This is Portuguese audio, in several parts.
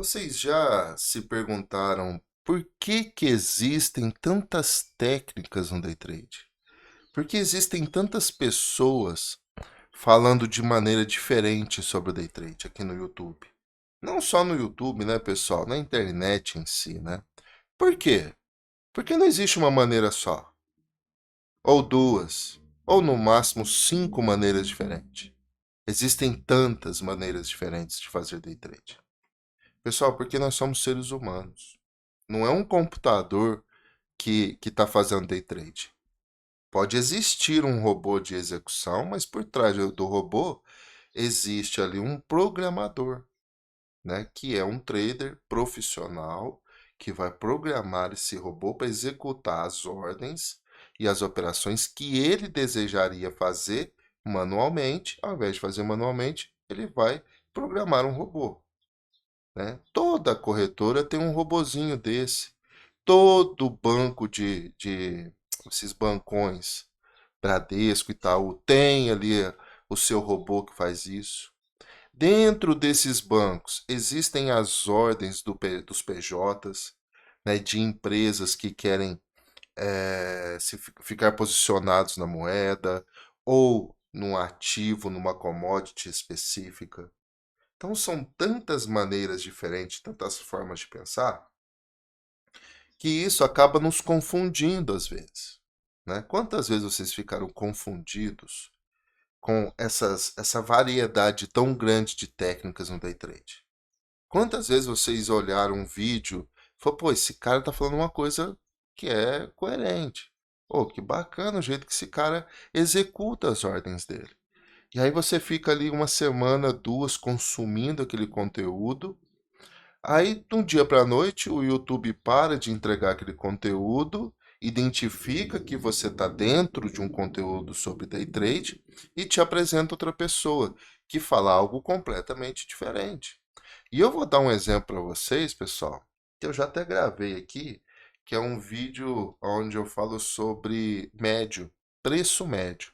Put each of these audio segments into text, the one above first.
Vocês já se perguntaram por que que existem tantas técnicas no day trade? Por que existem tantas pessoas falando de maneira diferente sobre o day trade aqui no YouTube? Não só no YouTube, né, pessoal? Na internet em si, né? Por quê? Porque não existe uma maneira só, ou duas, ou no máximo cinco maneiras diferentes. Existem tantas maneiras diferentes de fazer day trade. Pessoal, porque nós somos seres humanos. Não é um computador que está fazendo day trade. Pode existir um robô de execução, mas por trás do robô existe ali um programador, né, que é um trader profissional que vai programar esse robô para executar as ordens e as operações que ele desejaria fazer manualmente. Ao invés de fazer manualmente, ele vai programar um robô, né? Toda corretora tem um robozinho desse. Todo banco de esses bancões, Bradesco e Itaú, tem ali o seu robô que faz isso. Dentro desses bancos existem as ordens dos PJs, né, de empresas que querem ficar posicionados na moeda ou num ativo, numa commodity específica. Então são tantas maneiras diferentes, tantas formas de pensar, que isso acaba nos confundindo às vezes, né? Quantas vezes vocês ficaram confundidos com essa variedade tão grande de técnicas no day trade? Quantas vezes vocês olharam um vídeo e falaram, pô, esse cara tá falando uma coisa que é coerente. Pô, que bacana o jeito que esse cara executa as ordens dele. E aí você fica ali uma semana, duas, consumindo aquele conteúdo. Aí, de um dia para a noite, o YouTube para de entregar aquele conteúdo, identifica que você está dentro de um conteúdo sobre day trade e te apresenta outra pessoa que fala algo completamente diferente. E eu vou dar um exemplo para vocês, pessoal, que eu já até gravei aqui, que é um vídeo onde eu falo sobre médio, preço médio.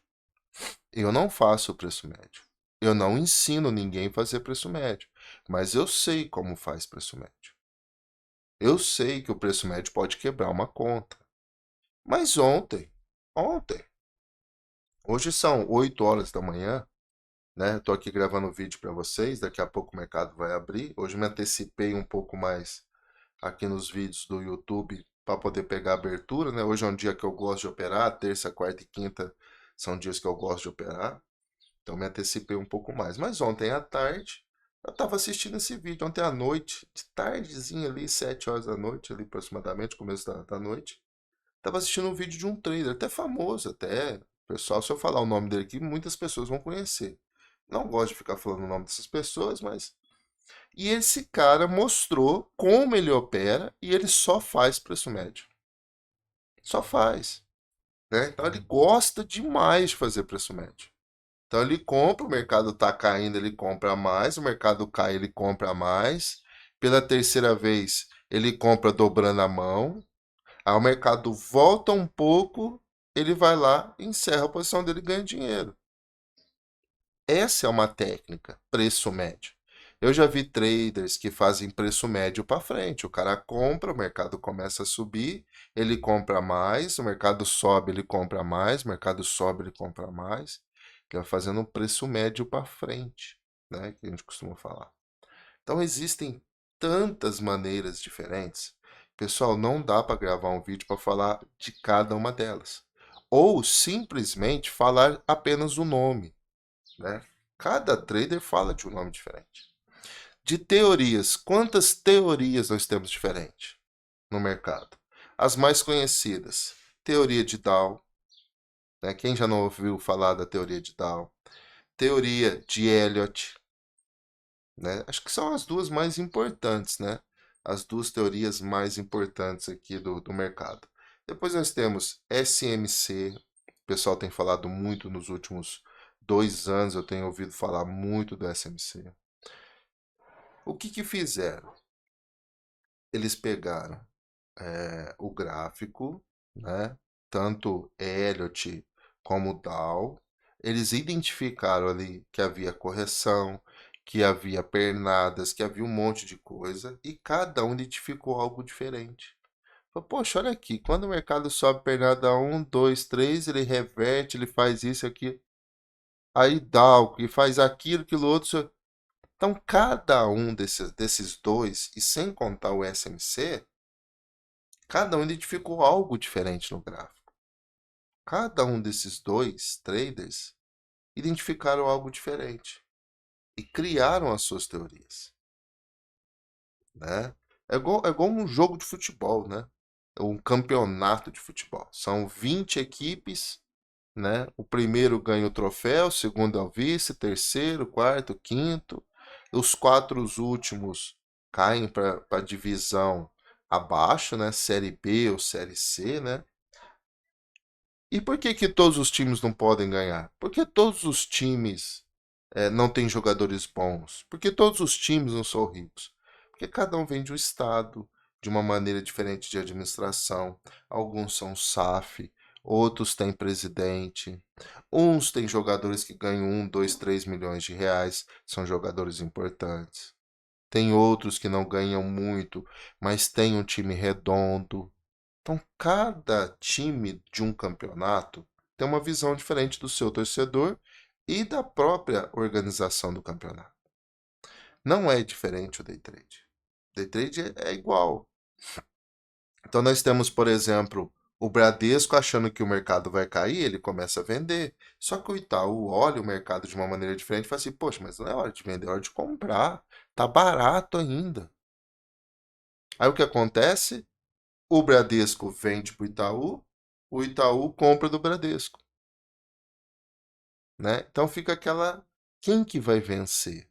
Eu não faço preço médio. Eu não ensino ninguém a fazer preço médio, mas eu sei como faz preço médio. Eu sei que o preço médio pode quebrar uma conta. Mas ontem, hoje são 8 horas da manhã, né? Estou aqui gravando o vídeo para vocês, daqui a pouco o mercado vai abrir. Hoje me antecipei um pouco mais aqui nos vídeos do YouTube para poder pegar a abertura, né? Hoje é um dia que eu gosto de operar, terça, quarta e quinta são dias que eu gosto de operar. Então me antecipei um pouco mais. Mas ontem à tarde, eu estava assistindo esse vídeo. Ontem à noite, de tardezinha ali, 7 horas da noite, ali aproximadamente, começo da noite. Estava assistindo um vídeo de um trader, até famoso, até. Pessoal, se eu falar o nome dele aqui, muitas pessoas vão conhecer. Não gosto de ficar falando o nome dessas pessoas, mas. E esse cara mostrou como ele opera e ele só faz preço médio. Só faz. Né? Então ele gosta demais de fazer preço médio. Então ele compra, o mercado está caindo, ele compra mais, o mercado cai, ele compra mais. Pela terceira vez, ele compra dobrando a mão. Aí o mercado volta um pouco, ele vai lá, encerra a posição dele e ganha dinheiro. Essa é uma técnica, preço médio. Eu já vi traders que fazem preço médio para frente. O cara compra, o mercado começa a subir, ele compra mais, o mercado sobe, ele compra mais, o mercado sobe, ele compra mais. Ele vai fazendo um preço médio para frente, né, que a gente costuma falar. Então existem tantas maneiras diferentes. Pessoal, não dá para gravar um vídeo para falar de cada uma delas. Ou simplesmente falar apenas o nome, né? Cada trader fala de um nome diferente. De teorias, quantas teorias nós temos diferentes no mercado? As mais conhecidas, teoria de Dow, né? Quem já não ouviu falar da teoria de Dow? Teoria de Elliott, né? Acho que são as duas mais importantes, né? As duas teorias mais importantes aqui do mercado. Depois nós temos SMC, o pessoal tem falado muito nos últimos 2 anos, eu tenho ouvido falar muito do SMC. O que que fizeram? Eles pegaram o gráfico, né? Tanto Elliott como Dow, eles identificaram ali que havia correção, que havia pernadas, que havia um monte de coisa, e cada um identificou algo diferente. Falou, poxa, olha aqui, quando o mercado sobe pernada um, 2, 3, ele reverte, ele faz isso aqui, aí dá, e faz aquilo, aquilo outro. Então, cada um desses dois, e sem contar o SMC, cada um identificou algo diferente no gráfico. Cada um desses dois traders identificaram algo diferente e criaram as suas teorias, né? É igual um jogo de futebol, né? É um campeonato de futebol. São 20 equipes, né? O primeiro ganha o troféu, o segundo é o vice, terceiro, quarto, quinto. Os quatro últimos caem para a divisão abaixo, né? Série B ou Série C, né? E por que que todos os times não podem ganhar? Porque todos os times não têm jogadores bons. Porque todos os times não são ricos. Porque cada um vem de um estado, de uma maneira diferente de administração. Alguns são SAF, outros têm presidente. Uns têm jogadores que ganham 1, 2, 3 milhões de reais, são jogadores importantes. Tem outros que não ganham muito, mas têm um time redondo. Então, cada time de um campeonato tem uma visão diferente do seu torcedor e da própria organização do campeonato. Não é diferente o day trade. Day trade é igual. Então, nós temos, por exemplo, o Bradesco achando que o mercado vai cair, ele começa a vender. Só que o Itaú olha o mercado de uma maneira diferente e fala assim: poxa, mas não é hora de vender, é hora de comprar. Tá barato ainda. Aí o que acontece? O Bradesco vende para o Itaú compra do Bradesco, né? Então fica aquela, quem que vai vencer?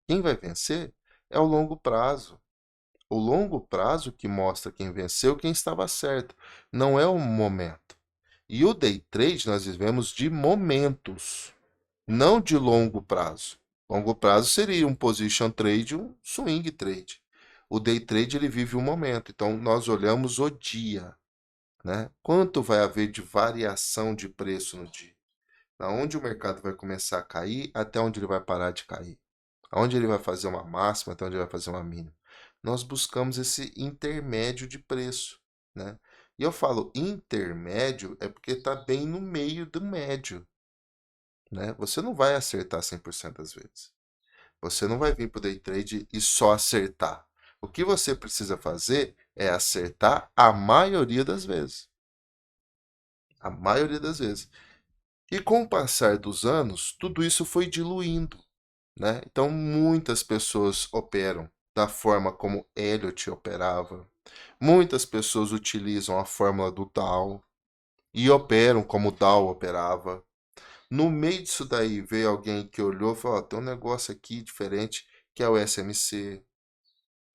Quem vai vencer é o longo prazo. O longo prazo que mostra quem venceu, quem estava certo, não é o momento. E o day trade nós vivemos de momentos, não de longo prazo. Longo prazo seria um position trade, um swing trade. O day trade ele vive o momento, então nós olhamos o dia, né? Quanto vai haver de variação de preço no dia? Aonde o mercado vai começar a cair, até onde ele vai parar de cair? Aonde ele vai fazer uma máxima, até onde ele vai fazer uma mínima? Nós buscamos esse intermédio de preço, né? E eu falo intermédio é porque está bem no meio do médio, né? Você não vai acertar 100% das vezes. Você não vai vir para o day trade e só acertar. O que você precisa fazer é acertar a maioria das vezes. A maioria das vezes. E com o passar dos anos, tudo isso foi diluindo, né? Então, muitas pessoas operam da forma como Elliott operava. Muitas pessoas utilizam a fórmula do Dow e operam como Dow operava. No meio disso daí, veio alguém que olhou e falou: "Ó, tem um negócio aqui diferente que é o SMC",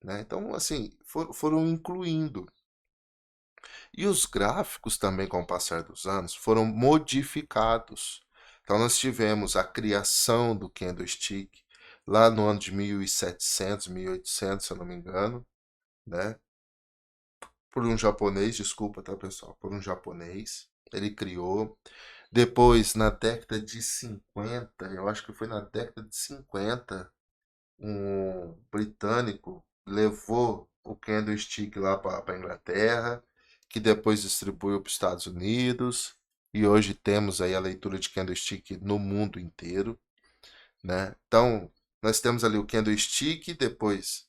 né? Então, assim, foram incluindo. E os gráficos também, com o passar dos anos, foram modificados. Então, nós tivemos a criação do candlestick lá no ano de 1700, 1800, se eu não me engano, né? Por um japonês, desculpa, tá, pessoal? Por um japonês. Ele criou. Depois, na década de 50, eu acho que foi na década de 50, um britânico levou o candlestick lá para a Inglaterra, que depois distribuiu para os Estados Unidos, e hoje temos aí a leitura de candlestick no mundo inteiro, né? Então, nós temos ali o candlestick, depois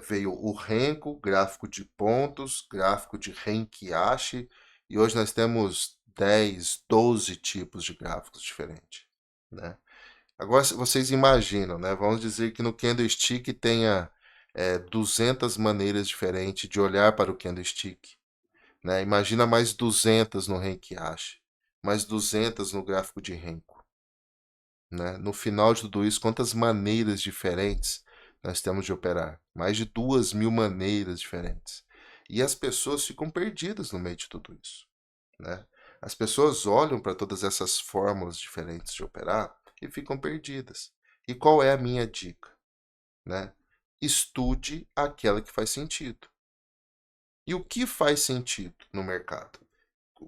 veio o Renko, gráfico de pontos, gráfico de Renkiashi, e hoje nós temos 10, 12 tipos de gráficos diferentes, né? Agora vocês imaginam, né? Vamos dizer que no candlestick tenha 200 maneiras diferentes de olhar para o candlestick, né? Imagina mais 200 no Renkiashi, mais 200 no gráfico de Renko, né? No final de tudo isso, quantas maneiras diferentes nós temos de operar? Mais de 2.000 maneiras diferentes. E as pessoas ficam perdidas no meio de tudo isso, né? As pessoas olham para todas essas fórmulas diferentes de operar e ficam perdidas. E qual é a minha dica, né? Estude aquela que faz sentido. E o que faz sentido no mercado?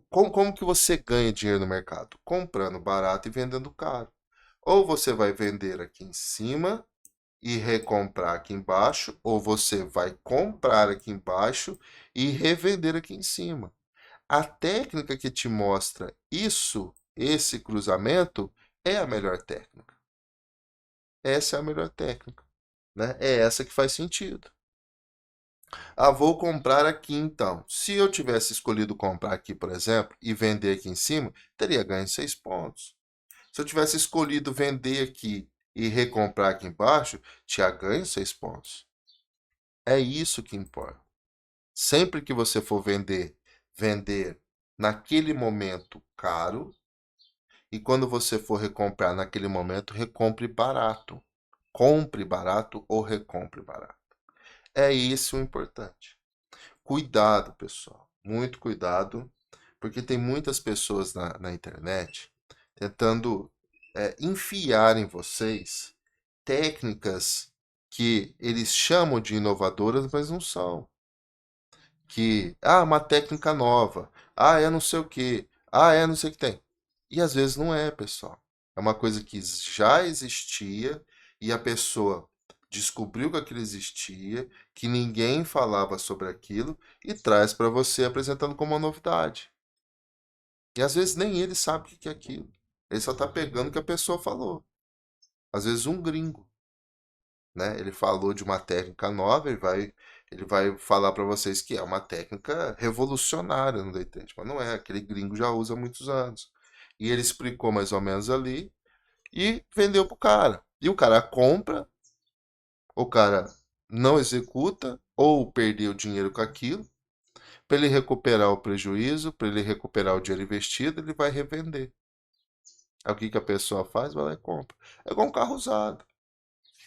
Como que você ganha dinheiro no mercado? Comprando barato e vendendo caro. Ou você vai vender aqui em cima, e recomprar aqui embaixo, ou você vai comprar aqui embaixo e revender aqui em cima. A técnica que te mostra isso, esse cruzamento, é a melhor técnica. Essa é a melhor técnica, né? É essa que faz sentido. Ah, vou comprar aqui então. Se eu tivesse escolhido comprar aqui, por exemplo, e vender aqui em cima, teria ganho 6 pontos. Se eu tivesse escolhido vender aqui e recomprar aqui embaixo, tinha ganho 6 pontos. É isso que importa. Sempre que você for vender, vender naquele momento caro, e quando você for recomprar naquele momento, recompre barato. Compre barato ou recompre barato. É isso o importante. Cuidado, pessoal. Muito cuidado, porque tem muitas pessoas na internet tentando enfiar em vocês técnicas que eles chamam de inovadoras, mas não são. Que, uma técnica nova, é não sei o que, é não sei o que tem. E às vezes não é, pessoal. É uma coisa que já existia e a pessoa descobriu que aquilo existia, que ninguém falava sobre aquilo e traz para você apresentando como uma novidade. E às vezes nem ele sabe o que é aquilo. Ele só está pegando o que a pessoa falou. Às vezes um gringo, né? Ele falou de uma técnica nova, ele vai falar para vocês que é uma técnica revolucionária no day trade, mas não é, aquele gringo já usa há muitos anos. E ele explicou mais ou menos ali e vendeu pro cara. E o cara compra, o cara não executa ou perdeu dinheiro com aquilo. Para ele recuperar o prejuízo, para ele recuperar o dinheiro investido, ele vai revender. Aí o que a pessoa faz? Vai lá e compra. É igual um carro usado.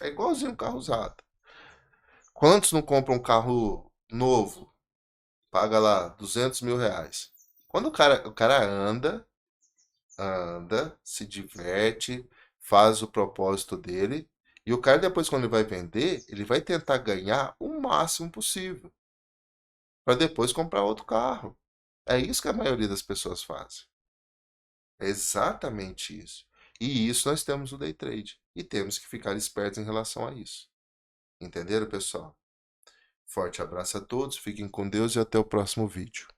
É igualzinho um carro usado. Quantos não compram um carro novo? Paga lá 200 mil reais. Quando o cara anda, se diverte, faz o propósito dele, e o cara depois quando ele vai vender, ele vai tentar ganhar o máximo possível, para depois comprar outro carro. É isso que a maioria das pessoas faz. É exatamente isso. E isso nós temos no day trade. E temos que ficar espertos em relação a isso. Entenderam, pessoal? Forte abraço a todos, fiquem com Deus e até o próximo vídeo.